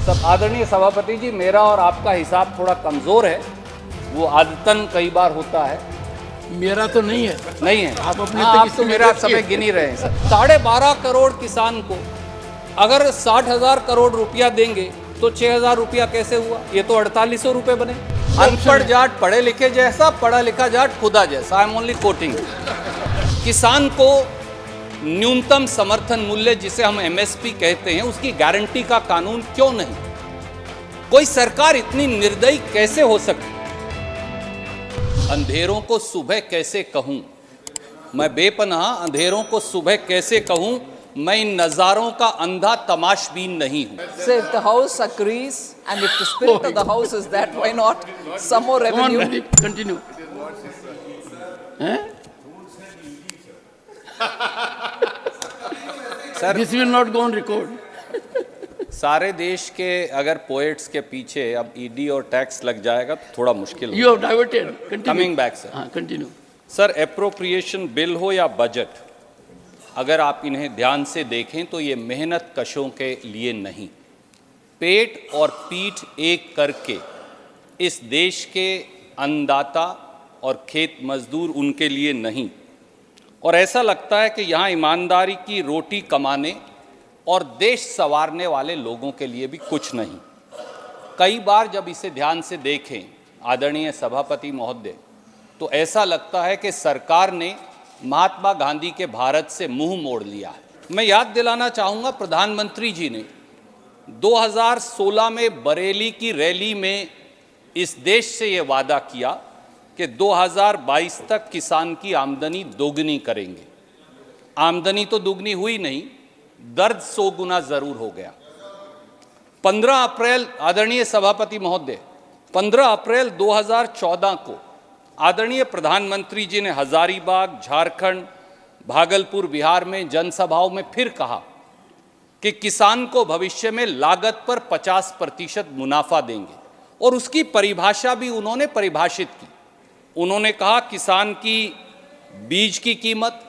सब आदरणीय सभापति जी, मेरा और आपका हिसाब थोड़ा कमज़ोर है, वो आदतन कई बार होता है। मेरा तो नहीं है। नहीं है आप अपने हाँ, तक आप तो इसमें मेरा देखिए। समय गिन ही रहे हैं सर। 12.5 करोड़ किसान को अगर 60,000 करोड़ रुपया देंगे तो 6,000 रुपया कैसे हुआ? ये तो 4800 रुपये बने। अनपढ़ जाट पढ़े लिखे जैसा, पढ़ा लिखा जाट खुदा जैसा। I am only coating. किसान को न्यूनतम समर्थन मूल्य, जिसे हम एमएसपी कहते हैं, उसकी गारंटी का कानून क्यों नहीं? कोई सरकार इतनी निर्दयी कैसे हो सकती? अंधेरों को सुबह कैसे कहूं, मैं बेपनाह अंधेरों को सुबह कैसे कहूं, मैं इन नजारों का अंधा तमाशबीन नहीं हूं। So if the house agrees and if the spirit of the house is that, why not some more Come on, revenue? Pradeep, continue. Sir, This will not go on record. सारे देश के अगर पोएट्स के पीछे अब ED और tax लग जाएगा तो थोड़ा मुश्किल You have diverted. Continue. Coming back sir. हाँ, continue. सर, एप्रोप्रिएशन बिल हो या बजट, अगर आप इन्हें ध्यान से देखें तो ये मेहनत कशों के लिए नहीं, पेट और पीठ एक करके इस देश के अन्नदाता और खेत मजदूर उनके लिए नहीं, और ऐसा लगता है कि यहाँ ईमानदारी की रोटी कमाने और देश संवारने वाले लोगों के लिए भी कुछ नहीं। कई बार जब इसे ध्यान से देखें आदरणीय सभापति महोदय, तो ऐसा लगता है कि सरकार ने महात्मा गांधी के भारत से मुंह मोड़ लिया है। मैं याद दिलाना चाहूँगा, प्रधानमंत्री जी ने 2016 में बरेली की रैली में इस देश से ये वादा किया कि 2022 तक किसान की आमदनी दोगुनी करेंगे। आमदनी तो दुगनी हुई नहीं, दर्द 100 गुना जरूर हो गया। 15 अप्रैल आदरणीय सभापति महोदय, 15 अप्रैल 2014 को आदरणीय प्रधानमंत्री जी ने हजारीबाग, झारखंड, भागलपुर, बिहार में जनसभाओं में फिर कहा कि किसान को भविष्य में लागत पर 50% मुनाफा देंगे, और उसकी परिभाषा भी उन्होंने परिभाषित की। उन्होंने कहा किसान की बीज की कीमत,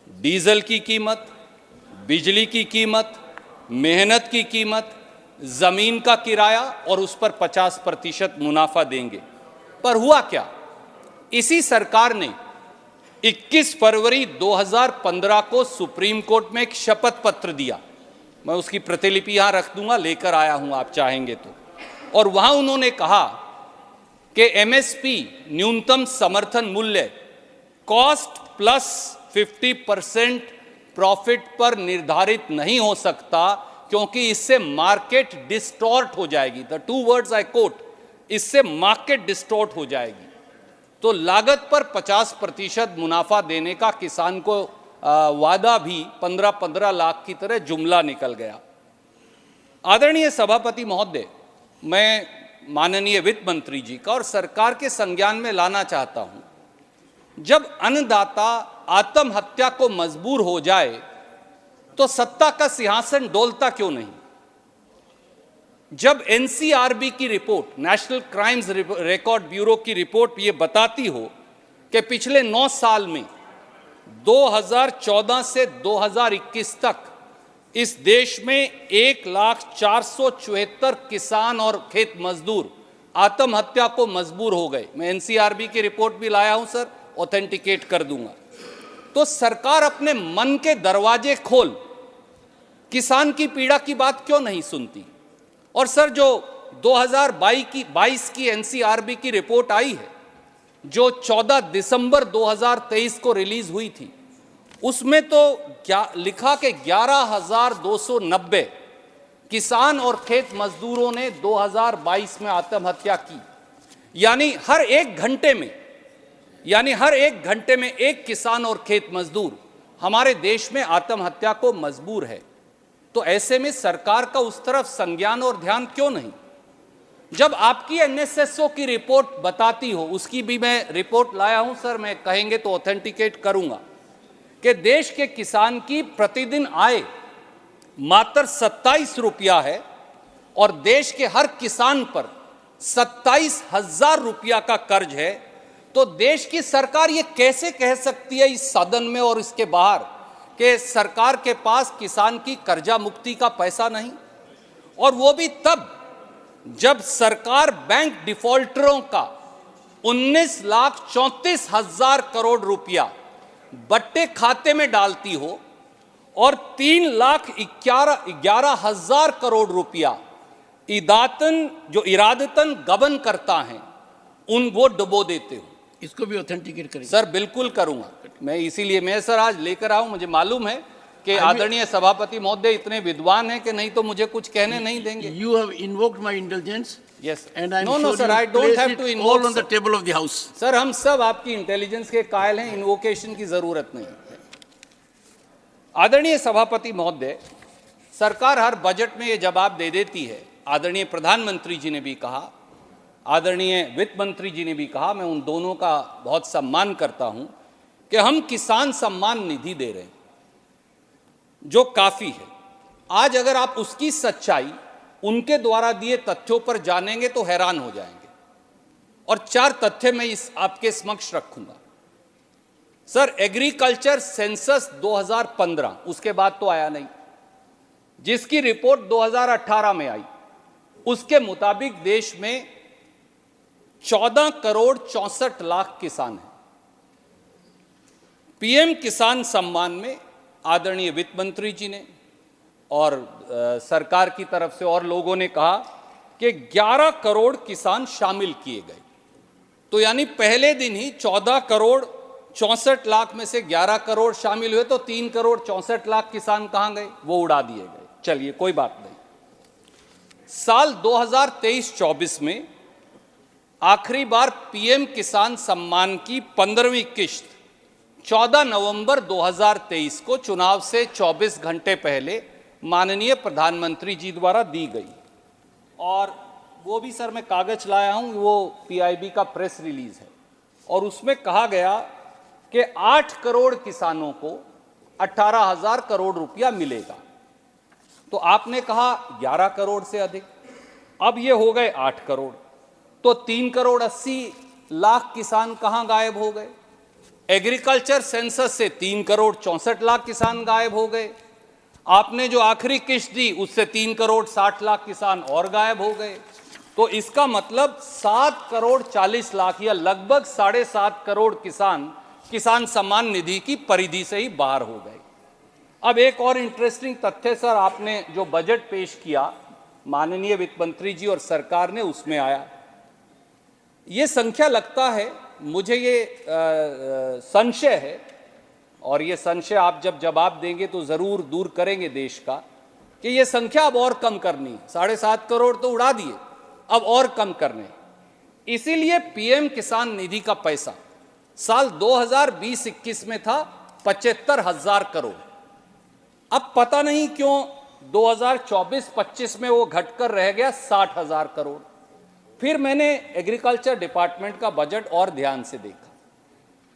डीजल की कीमत, बिजली की कीमत, मेहनत की कीमत, जमीन का किराया, और उस पर 50% मुनाफा देंगे। पर हुआ क्या? इसी सरकार ने 21 फरवरी 2015 को सुप्रीम कोर्ट में एक शपथ पत्र दिया। मैं उसकी प्रतिलिपि यहां रख दूंगा, लेकर आया हूं आप चाहेंगे तो। और वहां उन्होंने कहा कि एमएसपी न्यूनतम समर्थन मूल्य कॉस्ट प्लस 50% प्रॉफिट पर निर्धारित नहीं हो सकता, क्योंकि इससे मार्केट डिस्टॉर्ट हो जाएगी। द 2 वर्ड्स आई कोट, इससे मार्केट डिस्टॉर्ट हो जाएगी। तो लागत पर 50% मुनाफा देने का किसान को वादा भी 15-15 लाख की तरह जुमला निकल गया। आदरणीय सभापति महोदय, मैं माननीय वित्त मंत्री जी का और सरकार के संज्ञान में लाना चाहता हूं, जब अन्नदाता आत्महत्या को मजबूर हो जाए तो सत्ता का सिंहासन डोलता क्यों नहीं? जब एनसीआरबी की report, national crimes record bureau की रिपोर्ट ये बताती हो कि पिछले 9 साल में 2014 से 2021 तक इस देश में 1,04,74 किसान और खेत मजदूर आत्महत्या को मजबूर हो गए। मैं एनसीआरबी की रिपोर्ट भी लाया हूं सर, ऑथेंटिकेट कर दूंगा। तो सरकार अपने मन के दरवाजे खोल किसान की पीड़ा की बात क्यों नहीं सुनती? और सर, जो 2022 की एनसीआरबी की रिपोर्ट आई है, जो 14 दिसंबर 2023 को रिलीज हुई थी, उसमें तो क्या लिखा कि 11,290 किसान और खेत मजदूरों ने 2022 में आत्महत्या की। यानी हर एक घंटे में एक किसान और खेत मजदूर हमारे देश में आत्महत्या को मजबूर है। तो ऐसे में सरकार का उस तरफ संज्ञान और ध्यान क्यों नहीं? जब आपकी एनएसएसओ की रिपोर्ट बताती हो, उसकी भी मैं रिपोर्ट लाया हूं सर, मैं कहेंगे तो ऑथेंटिकेट करूंगा, कि देश के किसान की प्रतिदिन आय मात्र 27 रुपया है और देश के हर किसान पर 27,000 रुपया का कर्ज है, तो देश की सरकार ये कैसे कह सकती है इस सदन में और इसके बाहर कि सरकार के पास किसान की कर्जा मुक्ति का पैसा नहीं? और वो भी तब जब सरकार बैंक डिफॉल्टरों का 19,34,000 करोड़ रुपया बट्टे खाते में डालती हो और 3,11,000 करोड़ रुपया इरादतन गबन करता है, वो डुबो देते हो। इसको भी ऑथेंटिकेट करेंगे सर बिल्कुल करूंगा मैं, इसीलिए मैं सर आज लेकर आऊं। मुझे मालूम है कि आदरणीय सभापति महोदय इतने विद्वान हैं कि नहीं तो मुझे कुछ कहने नहीं देंगे। You have invoked my indulgence. Yes. And I'm No, sure sir, you I don't place have it to invoke, all on the sir. table of the house. Sir हम सब आपकी इंटेलिजेंस के कायल हैं, इन्वोकेशन की जरूरत नहीं है। आदरणीय सभापति महोदय, सरकार हर बजट में ये जवाब दे देती है। आदरणीय प्रधानमंत्री जी ने भी कहा, आदरणीय वित्त मंत्री जी ने भी कहा, मैं उन दोनों का बहुत सम्मान करता हूं कि हम किसान सम्मान निधि दे रहे हैं, जो काफी है। आज अगर आप उसकी सच्चाई उनके द्वारा दिए तथ्यों पर जानेंगे तो हैरान हो जाएंगे, और 4 तथ्य मैं आपके समक्ष रखूंगा। सर, एग्रीकल्चर सेंसस 2015, उसके बाद तो आया नहीं, जिसकी रिपोर्ट 2018 में आई, उसके मुताबिक देश में 14 करोड़ 64 लाख किसान हैं। पीएम किसान सम्मान में आदरणीय वित्त मंत्री जी ने और सरकार की तरफ से और लोगों ने कहा कि 11 करोड़ किसान शामिल किए गए। तो यानी पहले दिन ही 14 करोड़ 64 लाख में से 11 करोड़ शामिल हुए, तो 3 करोड़ 64 लाख किसान कहां गए? वो उड़ा दिए गए। चलिए कोई बात नहीं। साल 2023-24 में आखिरी बार पीएम किसान सम्मान की 15वीं किश्त 14 नवंबर 2023 को चुनाव से 24 घंटे पहले माननीय प्रधानमंत्री जी द्वारा दी गई, और वो भी सर मैं कागज लाया हूं, वो पीआईबी का प्रेस रिलीज है, और उसमें कहा गया कि 8 करोड़ किसानों को 18,000 करोड़ रुपया मिलेगा। तो आपने कहा 11 करोड़ से अधिक, अब ये हो गए 8 करोड़, तो 3 करोड़ 80 लाख किसान कहां गायब हो गए? एग्रीकल्चर सेंसस से 3 करोड़ 64 लाख किसान गायब हो गए। आपने जो आखिरी किश्त दी उससे 3 करोड़ 60 लाख किसान और गायब हो गए। तो इसका मतलब 7 करोड़ 40 लाख या लगभग 7.5 करोड़ किसान सम्मान निधि की परिधि से ही बाहर हो गए। अब एक और इंटरेस्टिंग तथ्य सर, आपने जो बजट पेश किया माननीय वित्त मंत्री जी और सरकार ने, उसमें आया ये संख्या, लगता है मुझे ये संशय है, और ये संशय आप जब जवाब देंगे तो जरूर दूर करेंगे देश का, कि ये संख्या अब और कम करनी है। 7.5 करोड़ तो उड़ा दिए, अब और कम करने। इसीलिए पीएम किसान निधि का पैसा साल 2020-21 में था 75,000 करोड़। अब पता नहीं क्यों 2024-25 में वो घटकर रह गया 60,000 करोड़। फिर मैंने एग्रीकल्चर डिपार्टमेंट का बजट और ध्यान से देखा,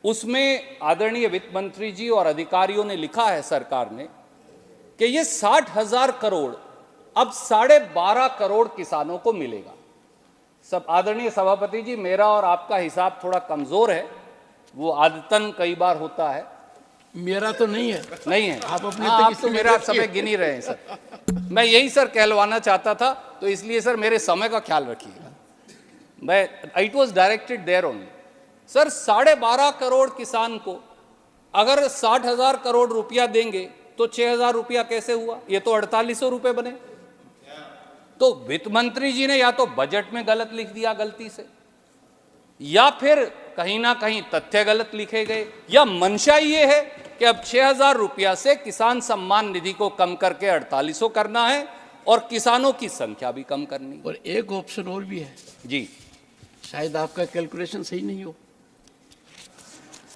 उसमें आदरणीय वित्त मंत्री जी और अधिकारियों ने लिखा है, सरकार ने, कि ये 60,000 करोड़ अब 12.5 करोड़ किसानों को मिलेगा। सब आदरणीय सभापति जी, मेरा और आपका हिसाब थोड़ा कमजोर है, वो आदतन कई बार होता है। मेरा तो नहीं है। नहीं है आप अपने हाँ, तक आप इसमें तो मेरा रखिए। समय गिन ही रहे हैं सर। मैं यही सर कहलवाना चाहता था, तो इसलिए सर मेरे समय का ख्याल रखिएगा। It was directed there only. Sir 12.5 crore किसान को अगर 60,000 करोड़ रुपया देंगे तो 6,000 रुपया कैसे हुआ? ये तो 4800 रुपए बने। तो वित्त मंत्री जी ने या तो बजट में गलत लिख दिया गलती से, या फिर कहीं ना कहीं तथ्य गलत लिखे गए, या मंशा ये है कि अब 6,000 रुपया से किसान सम्मान निधि को कम करके 4800 करना है और किसानों की संख्या भी कम करनी। और एक ऑप्शन और भी है जी शायद आपका कैलकुलेशन सही नहीं हो।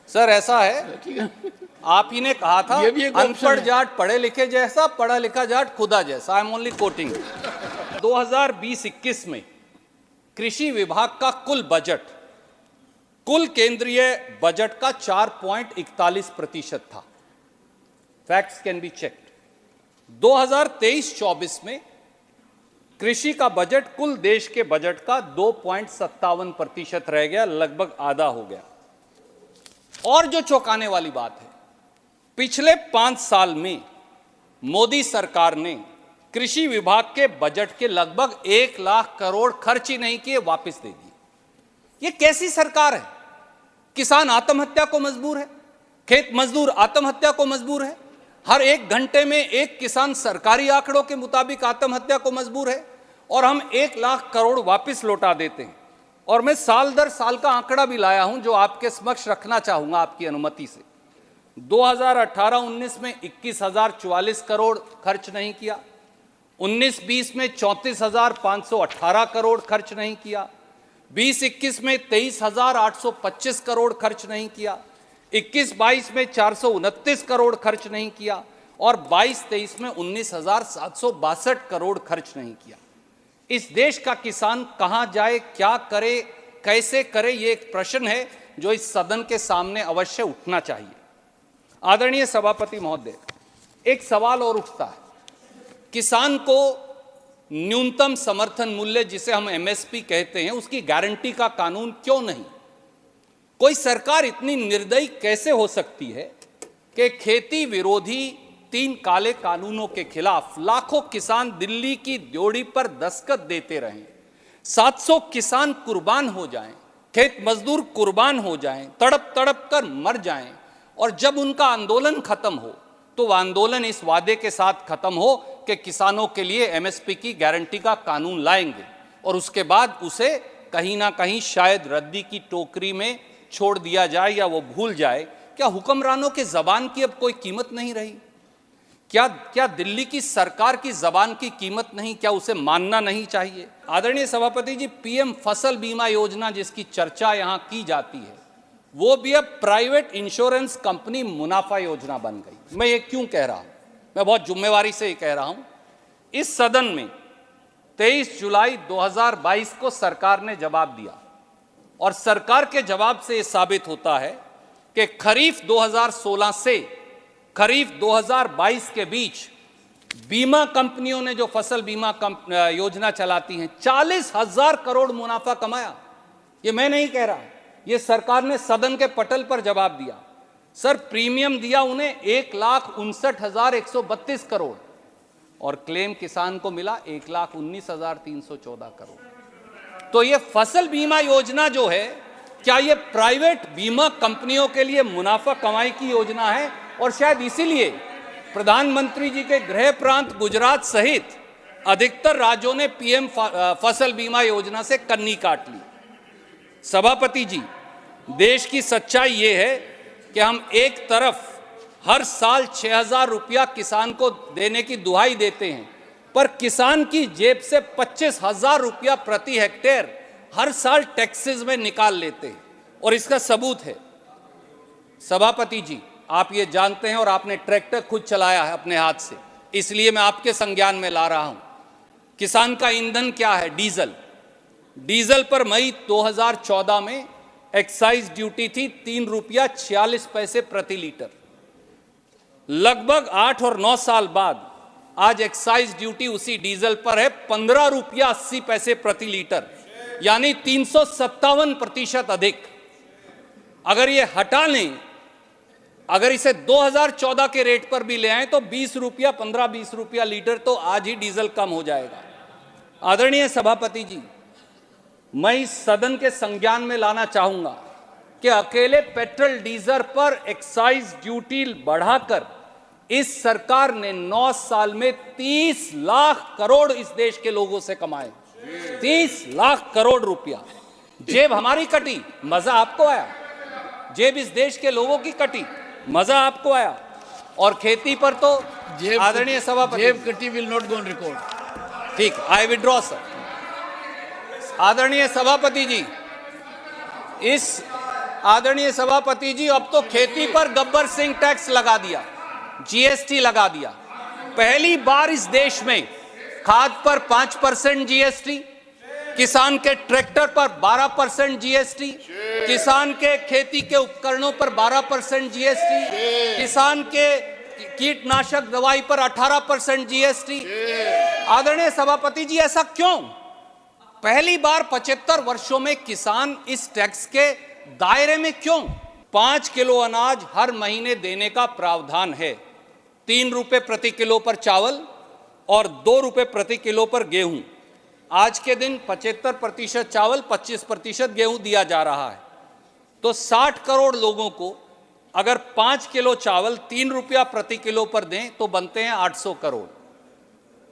सर, ऐसा है, ठीक है, आप ही ने कहा था ये भी एक option अनपढ़ है। जाट पढ़े लिखे जैसा, पढ़ा लिखा जाट खुदा जैसा। I am only coating. 2020-21 में कृषि विभाग का कुल बजट कुल केंद्रीय बजट का 4.41% था। Facts can be checked. 2023-24 में कृषि का बजट कुल देश के बजट का 2.57% रह गया, लगभग आधा हो गया। और जो चौंकाने वाली बात है, पिछले 5 साल में मोदी सरकार ने कृषि विभाग के बजट के लगभग 1 लाख करोड़ खर्च ही नहीं किए, वापस दे दिए। ये कैसी सरकार है? किसान आत्महत्या को मजबूर है, खेत मजदूर आत्महत्या को मजबूर है, हर 1 घंटे में एक किसान सरकारी आंकड़ों के मुताबिक आत्महत्या को मजबूर है, और हम 1 लाख करोड़ वापस लौटा देते हैं। और मैं साल दर साल का आंकड़ा भी लाया हूं जो आपके समक्ष रखना चाहूंगा आपकी अनुमति से। 2018-19 में 21,044 करोड़ खर्च नहीं किया, 19-20 में 34,518 करोड़ खर्च नहीं किया, 20-21 में 23,825 करोड़ खर्च नहीं किया, 21-22 में 429 करोड़ खर्च नहीं किया, और 22-23 में 19,762 करोड़ खर्च नहीं किया। इस देश का किसान कहां जाए, क्या करे, कैसे करे, ये एक प्रश्न है जो इस सदन के सामने अवश्य उठना चाहिए। आदरणीय सभापति महोदय, एक सवाल और उठता है, किसान को न्यूनतम समर्थन मूल्य जिसे हम एमएसपी कहते हैं उसकी गारंटी का कानून क्यों नहीं? कोई सरकार इतनी निर्दयी कैसे हो सकती है कि खेती विरोधी 3 काले कानूनों के खिलाफ लाखों किसान दिल्ली की ड्योढ़ी पर दस्तखत देते रहें, 700 किसान कुर्बान हो जाएं, खेत मजदूर कुर्बान हो जाएं, तड़प तड़प कर मर जाएं, और जब उनका आंदोलन खत्म हो तो वह आंदोलन इस वादे के साथ खत्म हो कि किसानों के लिए एमएसपी की गारंटी का कानून लाएंगे, और उसके बाद उसे कहीं ना कहीं शायद रद्दी की टोकरी में छोड़ दिया जाए या वो भूल जाए। क्या हुक्मरानों के जबान की अब कोई कीमत नहीं रही? क्या दिल्ली की सरकार की जबान की कीमत नहीं? क्या उसे मानना नहीं चाहिए? आदरणीय सभापति जी, पीएम फसल बीमा योजना जिसकी चर्चा यहां की जाती है, वो भी अब प्राइवेट इंश्योरेंस कंपनी मुनाफा योजना बन गई। मैं ये क्यों कह रहा हूं? मैं बहुत जिम्मेवारी से ये कह रहा हूं। इस सदन में 23 जुलाई 2022 को सरकार ने जवाब दिया, और सरकार के जवाब से यह साबित होता है कि खरीफ 2016 से खरीफ 2022 के बीच बीमा कंपनियों ने जो फसल बीमा योजना चलाती हैं 40,000 करोड़ मुनाफा कमाया। ये मैं नहीं कह रहा, ये सरकार ने सदन के पटल पर जवाब दिया। सर, प्रीमियम दिया उन्हें 1,59,132 करोड़, और क्लेम किसान को मिला 1,19,314 करोड़। तो ये फसल बीमा योजना जो है, क्या ये प्राइवेट बीमा कंपनियों के लिए मुनाफा कमाई की योजना है? और शायद इसीलिए प्रधानमंत्री जी के गृह प्रांत गुजरात सहित अधिकतर राज्यों ने पीएम फसल बीमा योजना से कन्नी काट ली। सभापति जी, देश की सच्चाई ये है कि हम एक तरफ हर साल 6,000 रुपया किसान को देने की दुहाई देते हैं, पर किसान की जेब से 25,000 रुपया प्रति हेक्टेयर हर साल टैक्सेस में निकाल लेते हैं, और इसका सबूत है। सभापति जी, आप ये जानते हैं, और आपने ट्रैक्टर खुद चलाया है अपने हाथ से, इसलिए मैं आपके संज्ञान में ला रहा हूं। किसान का ईंधन क्या है? डीजल। डीजल पर मई 2014 में एक्साइज ड्यूटी थी 3 रुपया 46 पैसे प्रति लीटर। लगभग 8 और 9 साल बाद आज एक्साइज ड्यूटी उसी डीजल पर है 15 रुपया 80 पैसे प्रति लीटर, यानी 357% अधिक। अगर ये हटा लें, अगर इसे 2014 के रेट पर भी ले आए तो 20 रुपया 15-20 रुपया लीटर तो आज ही डीजल कम हो जाएगा। आदरणीय सभापति जी, मैं इस सदन के संज्ञान में लाना चाहूंगा कि अकेले पेट्रोल डीजल पर एक्साइज ड्यूटी बढ़ाकर इस सरकार ने 9 साल में 30 लाख करोड़ इस देश के लोगों से कमाए। 30 लाख करोड़ रुपया। जेब हमारी कटी, मजा आपको आया? जेब इस देश के लोगों की कटी, मजा आपको आया? और खेती पर तो आदरणीय सभापति, जेब कटी will not go on record. ठीक, आई विड्रॉ सर। आदरणीय सभापति जी, आदरणीय सभापति जी, अब तो खेती पर गब्बर सिंह टैक्स लगा दिया, जीएसटी लगा दिया। पहली बार इस देश में खाद पर 5% जीएसटी, किसान के ट्रैक्टर पर 12% जीएसटी, किसान के खेती के उपकरणों पर 12% जीएसटी, किसान के कीटनाशक दवाई पर 18% जीएसटी। आदरणीय सभापति जी, ऐसा क्यों? पहली बार 75 वर्षों में किसान इस टैक्स के दायरे में क्यों? 5 किलो अनाज हर महीने देने का प्रावधान है, 3 रुपए प्रति किलो पर चावल और 2 रुपए प्रति किलो पर गेहूं। आज के दिन 75% चावल, 25% गेहूं दिया जा रहा है। तो 60 करोड़ लोगों को अगर 5 किलो चावल 3 रुपया प्रति किलो पर दें तो बनते हैं 800 करोड़,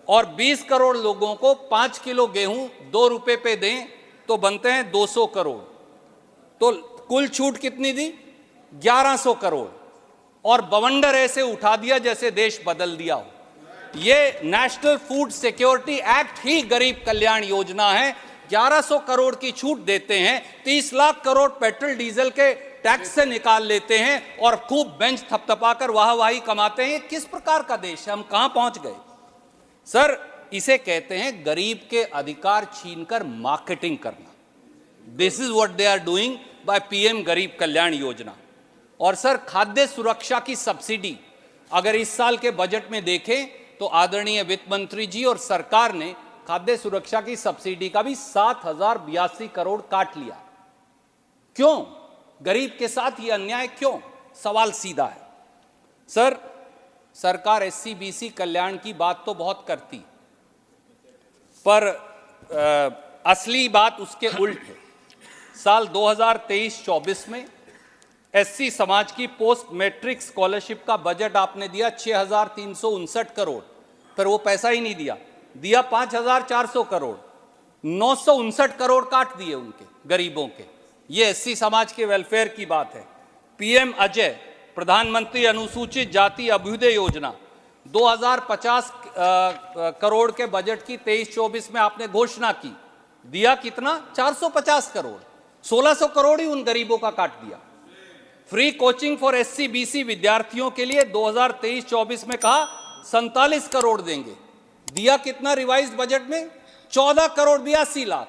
और 20 करोड़ लोगों को 5 किलो गेहूं 2 रुपए पे दें तो बनते हैं 200 करोड़। तो कुल छूट कितनी दी? 1100 करोड़, और बवंडर ऐसे उठा दिया जैसे देश बदल दिया हो। ये नेशनल फूड सिक्योरिटी एक्ट ही गरीब कल्याण योजना है। 1100 करोड़ की छूट देते हैं, 30 लाख करोड़ पेट्रोल डीजल के टैक्स से निकाल लेते हैं और खूब बेंच थपथपाकर वाहवाही कमाते हैं। किस प्रकार का देश है? हम कहां पहुंच गए? सर, इसे कहते हैं गरीब के अधिकार छीनकर मार्केटिंग करना। This is what they are doing by PM गरीब कल्याण योजना। और सर, खाद्य सुरक्षा की सब्सिडी अगर इस साल के बजट में देखें तो आदरणीय वित्त मंत्री जी और सरकार ने खाद्य सुरक्षा की सब्सिडी का भी 7082 करोड़ काट लिया। क्यों? गरीब के साथ ये अन्याय क्यों? सवाल सीधा है। सर, सरकार एससी बीसी कल्याण की बात तो बहुत करती, पर असली बात उसके उल्ट है। साल 2023-24 में एससी समाज की पोस्ट मैट्रिक स्कॉलरशिप का बजट आपने दिया 6359 करोड़, पर वो पैसा ही नहीं दिया 5400 करोड़, 959 करोड़ काट दिए उनके गरीबों के। ये एससी समाज के वेलफेयर की बात है। पीएम अजय, प्रधानमंत्री अनुसूचित जाति अभ्युदय योजना, 2050 करोड़ के बजट की 23-24 में आपने घोषणा की, दिया कितना? 450 करोड़, 1600 करोड़ ही उन गरीबों का काट दिया। Free coaching for SC BC विद्यार्थियों के लिए 2023-24 में कहा 47 करोड़ देंगे, दिया कितना रिवाइज्ड बजट में? 14 करोड़ 82 लाख।